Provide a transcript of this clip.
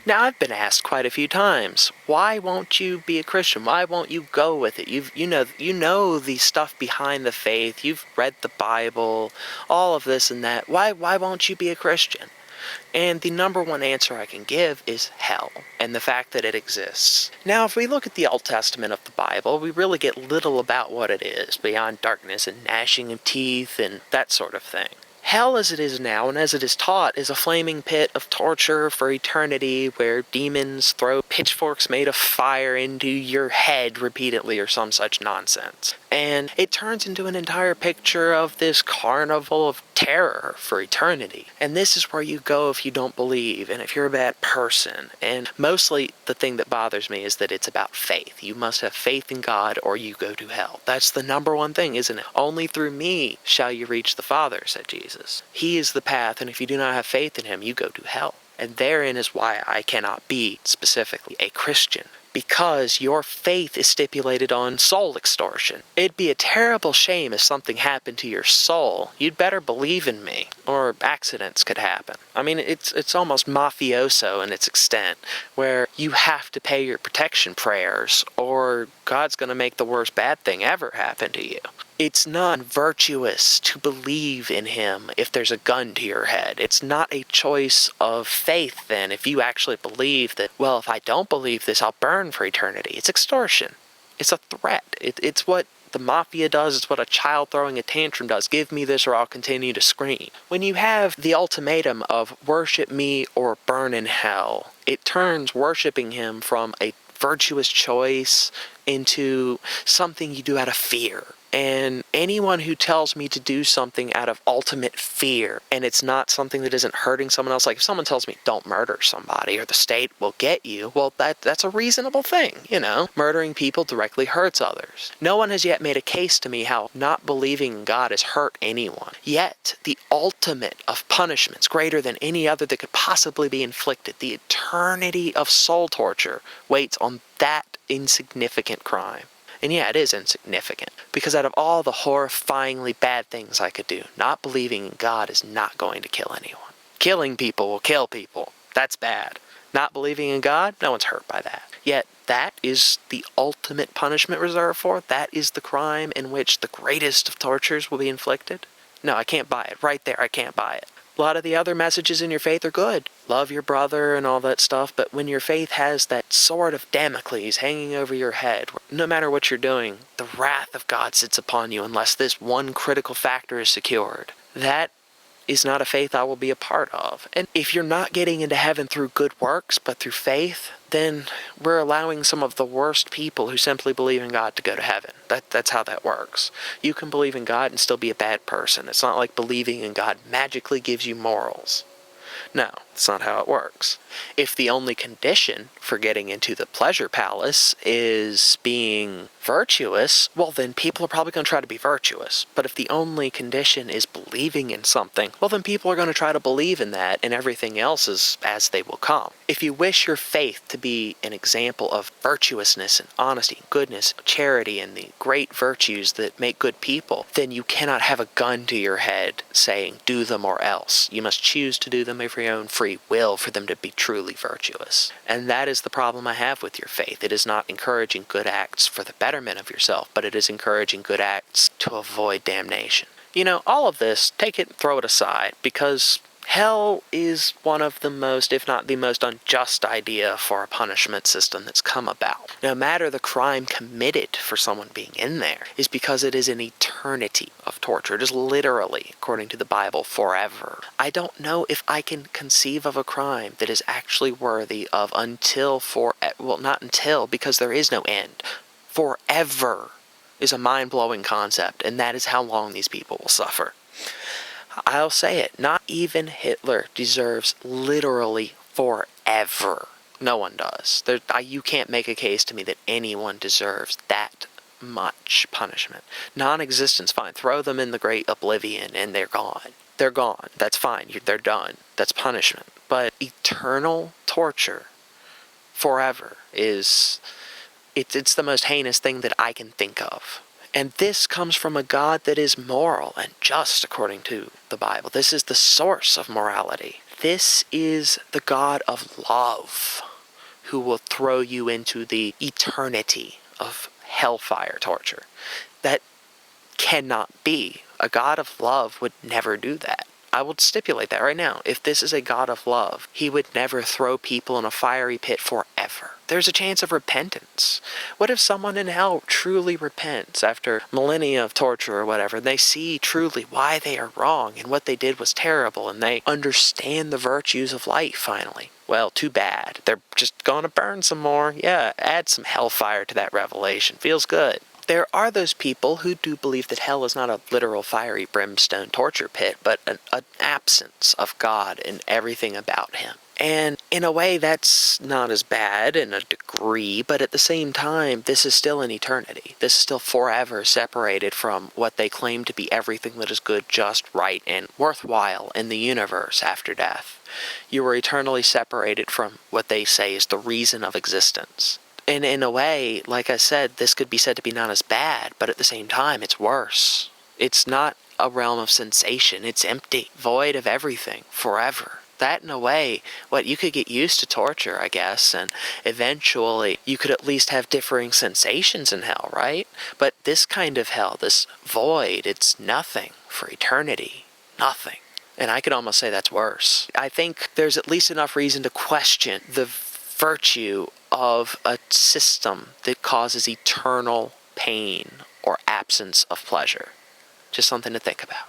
Now, I've been asked quite a few times, why won't you be a Christian? Why won't you go with it? You know the stuff behind the faith. You've read the Bible, all of this and that. Why won't you be a Christian? And the number one answer I can give is hell, and the fact that it exists. Now, if we look at the Old Testament of the Bible, we really get little about what it is, beyond darkness and gnashing of teeth and that sort of thing. Hell as it is now, and as it is taught, is a flaming pit of torture for eternity where demons throw pitchforks made of fire into your head repeatedly or some such nonsense. And it turns into an entire picture of this carnival of terror for eternity. And this is where you go if you don't believe, and if you're a bad person. And mostly the thing that bothers me is that it's about faith. You must have faith in God or you go to hell. That's the number one thing, isn't it? Only through me shall you reach the Father, said Jesus. He is the path, and if you do not have faith in him, you go to hell. And therein is why I cannot be specifically a Christian. Because your faith is stipulated on soul extortion. It'd be a terrible shame if something happened to your soul. You'd better believe in me, or accidents could happen. I mean, it's almost mafioso in its extent, where you have to pay your protection prayers, or God's going to make the worst bad thing ever happen to you. It's not virtuous to believe in him if there's a gun to your head. It's not a choice of faith then if you actually believe that, well, if I don't believe this, I'll burn for eternity. It's extortion. It's a threat. It's what the mafia does. It's what a child throwing a tantrum does. Give me this or I'll continue to scream. When you have the ultimatum of worship me or burn in hell, it turns worshiping him from a virtuous choice into something you do out of fear. And anyone who tells me to do something out of ultimate fear, and it's not something that isn't hurting someone else, like if someone tells me don't murder somebody or the state will get you, well, that's a reasonable thing, you know? Murdering people directly hurts others. No one has yet made a case to me how not believing in God has hurt anyone. Yet, the ultimate of punishments, greater than any other that could possibly be inflicted, the eternity of soul torture, waits on that insignificant crime. And yeah, it is insignificant, because out of all the horrifyingly bad things I could do, not believing in God is not going to kill anyone. Killing people will kill people. That's bad. Not believing in God, no one's hurt by that. Yet, that is the ultimate punishment reserved for. That is the crime in which the greatest of tortures will be inflicted. No, I can't buy it. Right there, I can't buy it. A lot of the other messages in your faith are good. Love your brother and all that stuff, but when your faith has that sword of Damocles hanging over your head, no matter what you're doing, the wrath of God sits upon you unless this one critical factor is secured. That is not a faith I will be a part of. And if you're not getting into heaven through good works, but through faith, then we're allowing some of the worst people who simply believe in God to go to heaven. That's how that works. You can believe in God and still be a bad person. It's not like believing in God magically gives you morals. No, that's not how it works. If the only condition for getting into the pleasure palace is being virtuous, well then people are probably going to try to be virtuous. But if the only condition is believing in something, well then people are going to try to believe in that, and everything else is as they will come. If you wish your faith to be an example of virtuousness and honesty, goodness, charity, and the great virtues that make good people, then you cannot have a gun to your head saying do them or else. You must choose to do them of your own free will for them to be truly virtuous. And that is the problem I have with your faith. It is not encouraging good acts for the betterment of yourself, but it is encouraging good acts to avoid damnation. You know, all of this, take it and throw it aside, because hell is one of the most, if not the most unjust idea for a punishment system that's come about. No matter the crime committed for someone being in there, is because it is an eternity of torture. It is literally, according to the Bible, forever. I don't know if I can conceive of a crime that is actually worthy of not until, because there is no end. Forever is a mind-blowing concept, and that is how long these people will suffer. I'll say it, not even Hitler deserves literally forever. No one does. You can't make a case to me that anyone deserves that much punishment. Non-existence, fine. Throw them in the great oblivion and they're gone. They're gone. That's fine. They're done. That's punishment. But eternal torture forever is... It's the most heinous thing that I can think of. And this comes from a God that is moral and just according to the Bible. This is the source of morality. this is the God of love who will throw you into the eternity of hellfire torture. That cannot be. A God of love would never do that. I will stipulate that right now. If this is a God of love, he would never throw people in a fiery pit forever. There's a chance of repentance. What if someone in hell truly repents after millennia of torture or whatever, and they see truly why they are wrong and what they did was terrible, and they understand the virtues of life finally? Well, too bad. They're just gonna burn some more. Yeah, add some hellfire to that revelation. Feels good. There are those people who do believe that hell is not a literal fiery brimstone torture pit, but an absence of God and everything about him. And in a way, that's not as bad in a degree, but at the same time, this is still an eternity. This is still forever separated from what they claim to be everything that is good, just, right, and worthwhile in the universe after death. You are eternally separated from what they say is the reason of existence. And in a way, like I said, this could be said to be not as bad, but at the same time, it's worse. It's not a realm of sensation. It's empty, void of everything, forever. That, in a way, you could get used to torture, I guess, and eventually you could at least have differing sensations in hell, right? But this kind of hell, this void, it's nothing for eternity. Nothing. And I could almost say that's worse. I think there's at least enough reason to question the virtue of a system that causes eternal pain or absence of pleasure. Just something to think about.